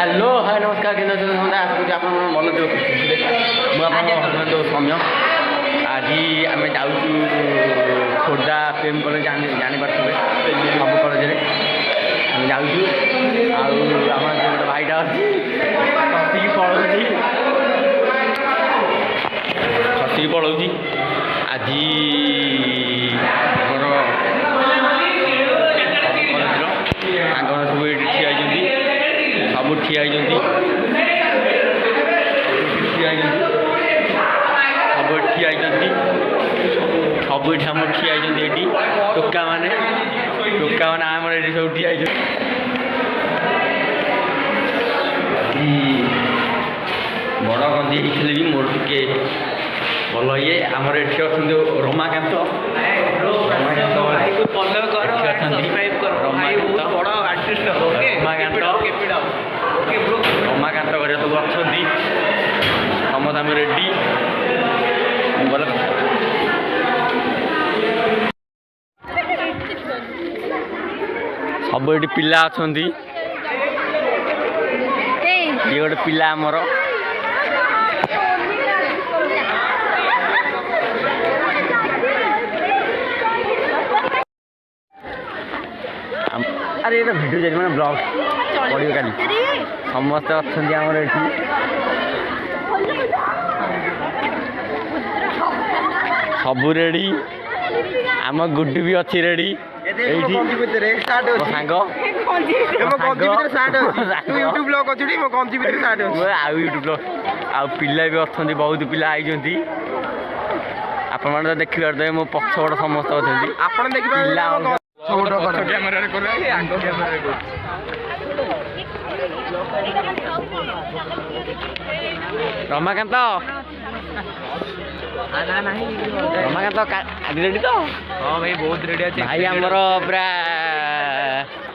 hello hi नमस्कार केन्द्र समस्त आशा करूँ आप मन देव मुझे सौम्य आज आम जाऊँ खोर्धा प्रेम कॉलेज जापारे सब कॉलेज आम जाऊँ आम गोटे भाईटा अच्छी खसी पलाऊँ आज सब ये ठिया सब ठिया टोका मैंने आम ये सब ठिया बड़ गंजी होते भी मोर टे भल ये आमर ये रमाकांत रमाकांत घर सब अच्छा समस्त आम रेडी सब ये पिला अच्छा ये गोटे पिला आमर अरे ये भिडियो जाए मैंने ब्लॉग पड़ो काली समस्त अच्छा आमर ये सब रेडी आम गुड्डू भी अच्छी रेडी पिला भी अच्छा बहुत पिला आई आपण मैंने देखिए मो पछपट समस्त अच्छा रमाकांत रमाकांत रेडी तो हाँ भाई बहुत रेडी अच्छे भाई आमर पूरा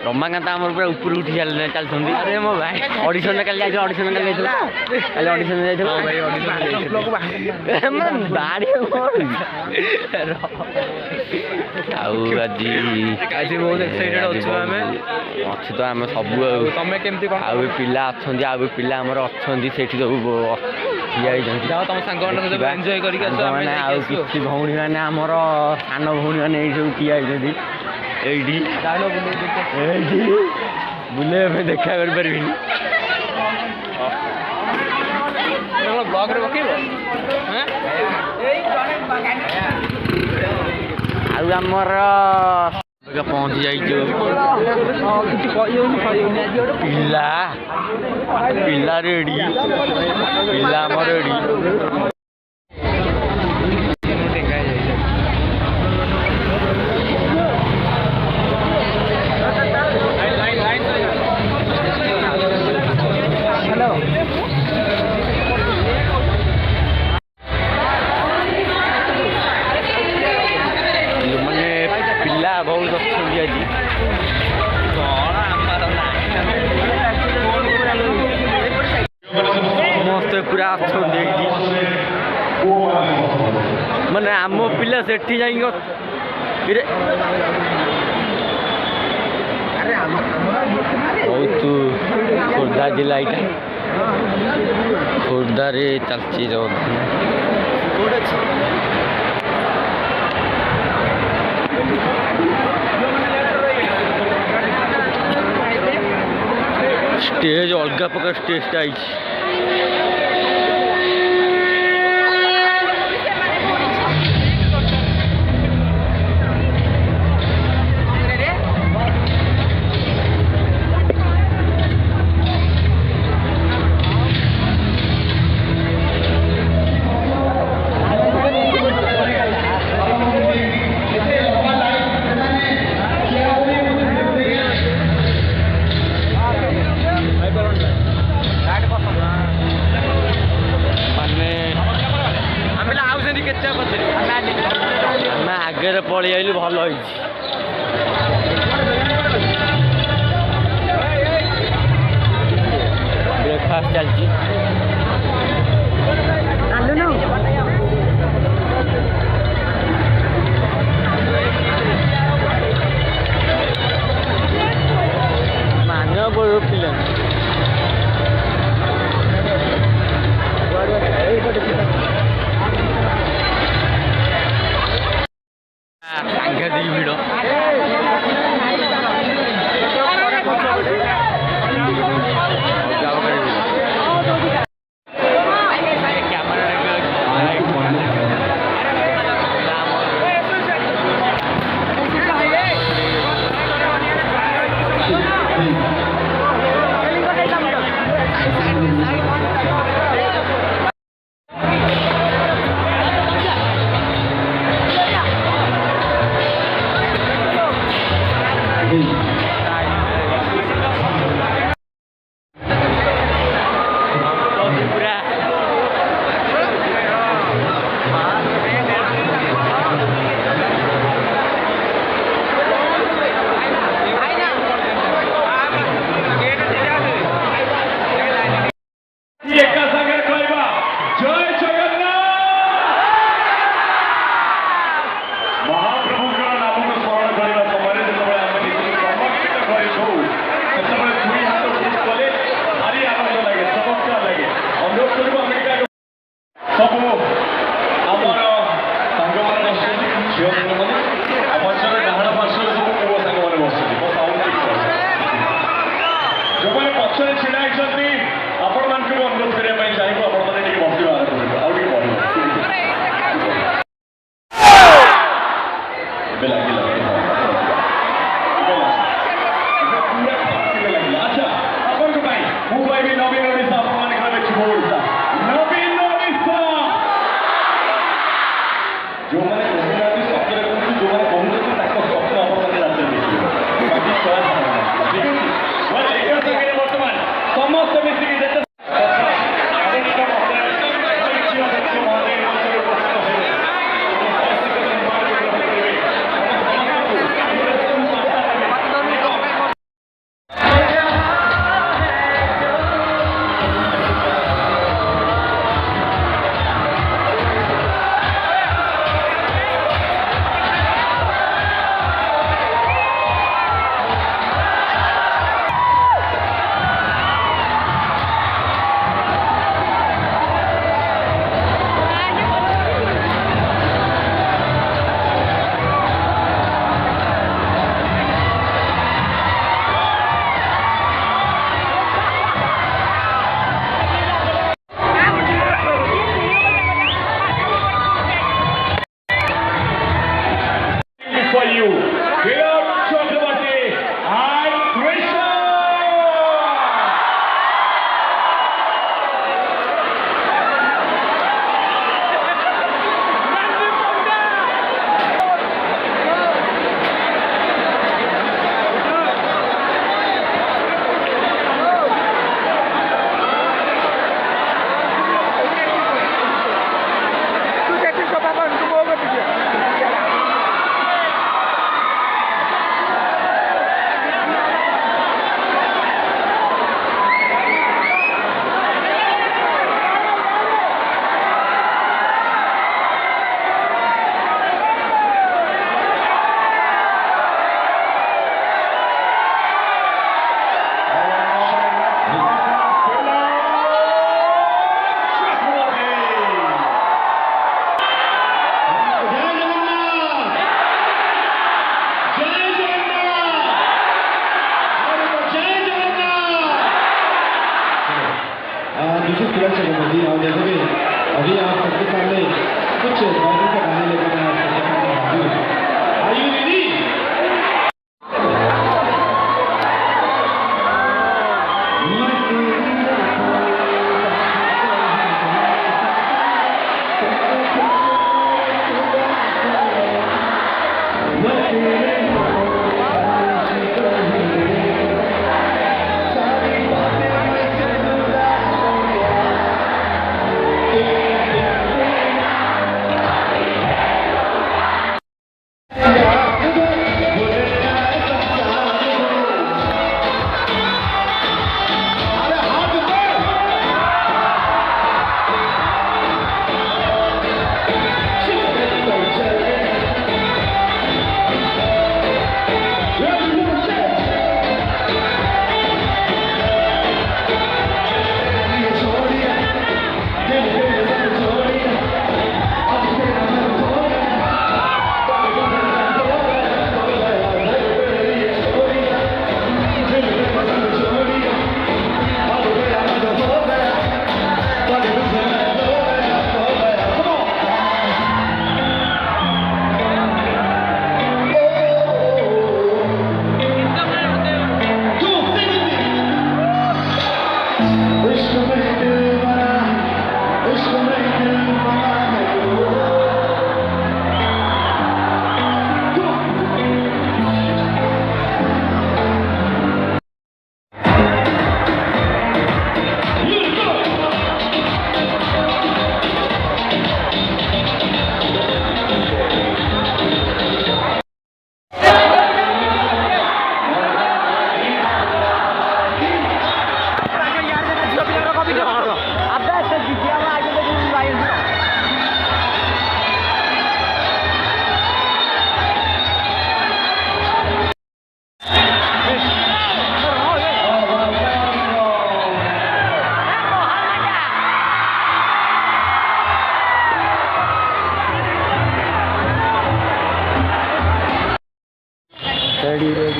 रमाकांत आमर पूरा ऊपर उठी चलते अरे मो भाई ऑडिशन कल ऑडिशन कल ऑडिशन बाड़ी आज बहुत एक्साइटेड अच्छे तो आम सब पिला अच्छा पिला आमर अच्छा से सब तुम सांग एंजॉय कर किसी भौणी मैंने आमर सान भौणी मैंने ये सब ठिया बुले देखा कर आमर पहुँची जाइए पिला पिला रेडी पिला आमर रेडी बहुत अच्छा समस्त पूरा अच्छा माने आम पिला से बहुत खोर्धा जिला यहाँ खोर्धा रे चलती स्टेज अलग प्रकार स्टेज आई आगे पलि आइलु भल ब्रेकफास्ट चलती मान पड़ो पिला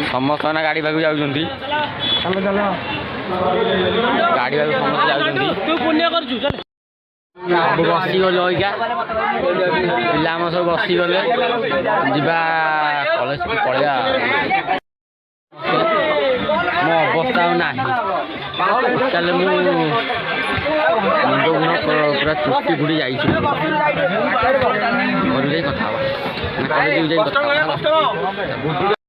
ସମସ୍ତ ନା ଗାଡ଼ି ପାଖକୁ ଯାଉଛନ୍ତି ଗାଡ଼ି ପାଖକୁ ସମସ୍ତେ ଯାଉଛନ୍ତି ସବୁ ବସିଗଲେ ଅଇକା ପିଲା ଆମ ସବୁ ବସିଗଲେ ଯିବା କଲେଜକୁ ପଳେଇବା ମୋ ଅବସ୍ଥା ଆଉ ନାହିଁ ତାହେଲେ ମୁଁ ମୁଣ୍ଡ ଗୁଣ ପୁରା ଚୁଟି ଫୁଟି ଯାଇଛି ଘରକୁ ଯାଇ କଥା ହବା କଲେଜକୁ ଯାଇ କଥା ହବା